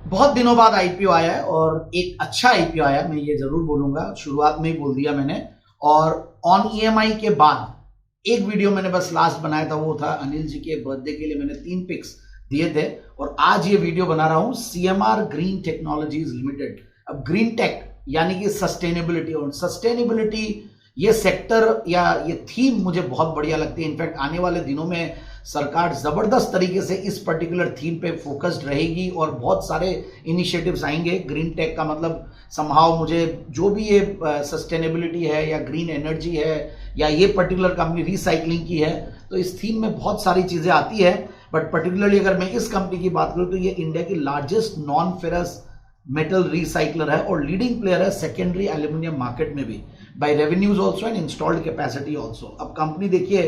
बहुत दिनों बाद आईपीओ आया है और एक अच्छा आईपीओ आया, मैं ये जरूर बोलूंगा, शुरुआत में ही बोल दिया मैंने। और ऑन ईएमआई के बाद एक वीडियो मैंने बस लास्ट बनाया था, वो था अनिल जी के बर्थडे के लिए मैंने 3 पिक्स दिए थे। और आज ये वीडियो बना रहा हूं सीएमआर ग्रीन टेक्नोलॉजीज लिमिटेड। अब ग्रीन टेक यानी कि सस्टेनेबिलिटी, और सस्टेनेबिलिटी ये सेक्टर या ये थीम मुझे बहुत बढ़िया लगती है। इनफैक्ट आने वाले दिनों में सरकार जबरदस्त तरीके से इस पर्टिकुलर थीम पे फोकस्ड रहेगी और बहुत सारे इनिशिएटिव्स आएंगे। ग्रीन टेक का मतलब समहाउ मुझे जो भी ये सस्टेनेबिलिटी है या ग्रीन एनर्जी है या ये पर्टिकुलर कंपनी रिसाइकलिंग की है, तो इस थीम में बहुत सारी चीजें आती है। बट पर्टिकुलरली अगर मैं इस कंपनी की बात करूं तो ये इंडिया की largest non ferrous metal recycler है और लीडिंग प्लेयर है सेकेंडरी एल्यूमिनियम मार्केट में भी, by revenues also and installed capacity also. अब कंपनी देखिए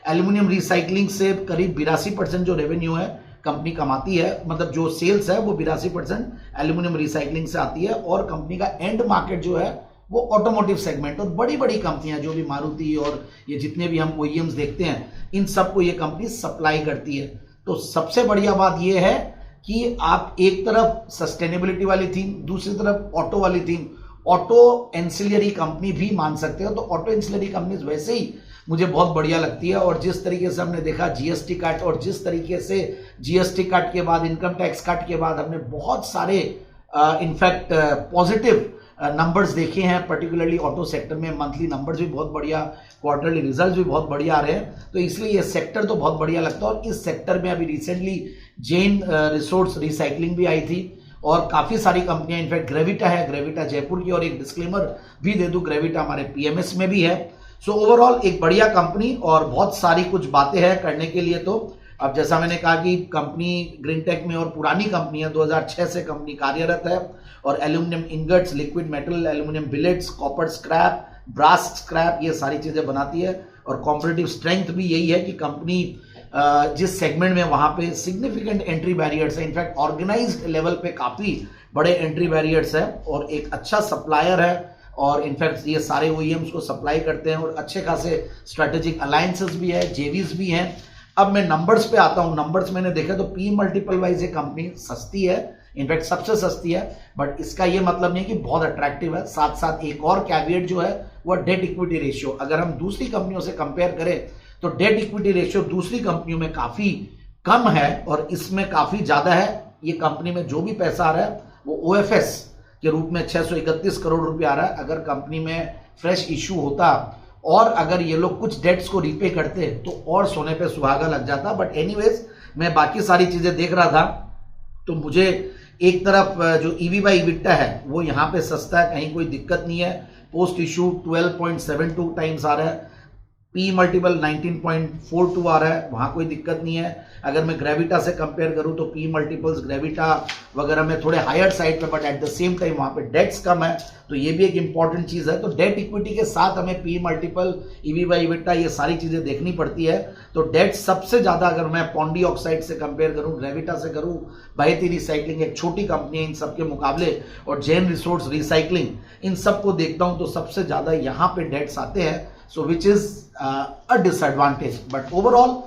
एल्यूमिनियम रिसाइकलिंग से करीब 82% जो रेवेन्यू है कंपनी कमाती है, मतलब जो सेल्स है वो 82% एल्यूमिनियम रिसाइकलिंग से आती है। और कंपनी का एंड मार्केट जो है वो ऑटोमोटिव सेगमेंट, और बड़ी बड़ी कंपनियां जो भी मारुति और ये जितने भी हम ओईएम्स देखते हैं, इन सबको ये कंपनी सप्लाई करती है। तो सबसे बढ़िया बात ये है कि आप एक तरफ सस्टेनेबिलिटी वाली थीम, दूसरी तरफ ऑटो वाली थीम, ऑटो एंसिलरी कंपनी भी मान सकते हो। तो ऑटो एंसिलरी कंपनीज वैसे ही मुझे बहुत बढ़िया लगती है। और जिस तरीके से हमने देखा जीएसटी कट, और जिस तरीके से जीएसटी कट के बाद, इनकम टैक्स कट के बाद हमने बहुत सारे इनफैक्ट पॉजिटिव नंबर्स देखे हैं, पर्टिकुलरली ऑटो सेक्टर में मंथली नंबर्स भी बहुत बढ़िया, क्वार्टरली रिजल्ट्स भी बहुत बढ़िया आ रहे हैं। तो इसलिए ये सेक्टर तो बहुत बढ़िया लगता है। और इस सेक्टर में अभी रिसेंटली जैन रिसोर्स रिसाइकलिंग भी आई थी और काफी सारी कंपनियां, इनफैक्ट ग्रेविटा है, ग्रेविटा जयपुर की, और एक डिस्क्लेमर भी दे दूं, ग्रेविटा हमारे पीएमएस में भी है। सो ओवरऑल एक बढ़िया कंपनी और बहुत सारी कुछ बातें हैं करने के लिए। तो अब जैसा मैंने कहा कि कंपनी ग्रीन टेक में और पुरानी कंपनी है, 2006 से कंपनी कार्यरत है और aluminium ingots, liquid metal, aluminium billets, copper scrap, brass scrap, ये सारी चीजें बनाती है। और कॉम्पिटिटिव स्ट्रेंथ भी यही है कि कंपनी जिस सेगमेंट में वहां पे सिग्निफिकेंट एंट्री बैरियर्स है, इनफैक्ट ऑर्गेनाइज्ड लेवल पे काफी बड़े एंट्री बैरियर्स है और एक अच्छा सप्लायर है। और इनफैक्ट ये सारे ओईएम्स को सप्लाई करते हैं और अच्छे खासे स्ट्रेटेजिक अलायंसेस भी है, जेवीज भी हैं। अब मैं नंबर्स पे आता हूं। नंबर्स मैंने देखा तो पी मल्टीपल वाइज ये कंपनी सस्ती है, इनफैक्ट सबसे सस्ती है। बट इसका ये मतलब नहीं कि बहुत अट्रैक्टिव है। साथ साथ एक और कैविएट जो है वो डेट इक्विटी रेशियो, अगर हम दूसरी कंपनियों से कंपेयर करें तो डेट इक्विटी रेशियो दूसरी कंपनियों में काफी कम है और इसमें काफी ज्यादा है। ये कंपनी में जो भी पैसा आ रहा है वो ओएफएस के रूप में 631 करोड़ रुपए आ रहा है। अगर कंपनी में फ्रेश इश्यू होता और अगर ये लोग कुछ डेट्स को रीपे करते तो और सोने पे सुहागा लग जाता। बट एनीवेज मैं बाकी सारी चीजें देख रहा था तो मुझे एक तरफ जो ईवी बाई इबिट्टा है वो यहाँ पे सस्ता है, कहीं कोई दिक्कत नहीं है। पोस्ट इशू 12.72 टाइम्स आ रहा है, पी मल्टीपल 19.42 आ रहा है, वहां कोई दिक्कत नहीं है। अगर मैं ग्रेविटा से कंपेयर करूं तो पी मल्टीपल्स ग्रेविटा वगैरह में थोड़े हायर साइड पे, but at the same time वहां पे डेट्स कम है, तो ये भी एक इंपॉर्टेंट चीज है। तो डेट इक्विटी के साथ हमें P multiple, EV by EBITDA, ये सारी चीजें देखनी पड़ती है। तो डेट सबसे ज्यादा अगर मैं पॉन्डी ऑक्साइड से कंपेयर करूं, ग्रेविटा से करूं, भारती रिसाइकलिंग एक छोटी कंपनी है इन सबके मुकाबले, और जैन रिसोर्स रिसाइकलिंग, इन सबको देखता हूं तो सबसे ज्यादा यहाँ पे डेट्स आते हैं। So which is a disadvantage. But overall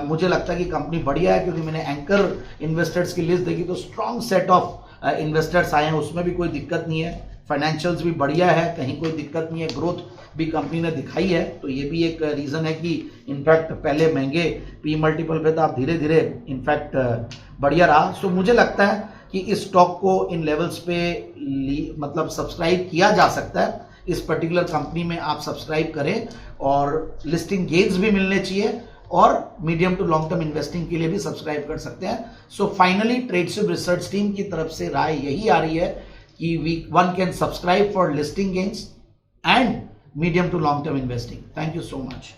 मुझे लगता है कि कंपनी बढ़िया है, क्योंकि मैंने एंकर इन्वेस्टर्स की लिस्ट देखी तो स्ट्रॉन्ग सेट ऑफ इन्वेस्टर्स आए हैं, उसमें भी कोई दिक्कत नहीं है। फाइनेंशियल्स भी बढ़िया है, कहीं कोई दिक्कत नहीं है, ग्रोथ भी कंपनी ने दिखाई है। तो ये भी एक रीजन है कि इनफैक्ट पहले महंगे पी मल्टीपल पे था, अब धीरे धीरे इनफैक्ट बढ़िया रहा। सो मुझे लगता है कि इस स्टॉक को इन लेवल्स पे मतलब सब्सक्राइब किया जा सकता है। इस पर्टिकुलर कंपनी में आप सब्सक्राइब करें और लिस्टिंग गेन्स भी मिलने चाहिए, और medium to long term investing के लिए भी सब्सक्राइब कर सकते हैं। So finally Tradeswipe research team की तरफ से राय यही आ रही है कि one can subscribe for listing gains and medium to long term investing. Thank you so much.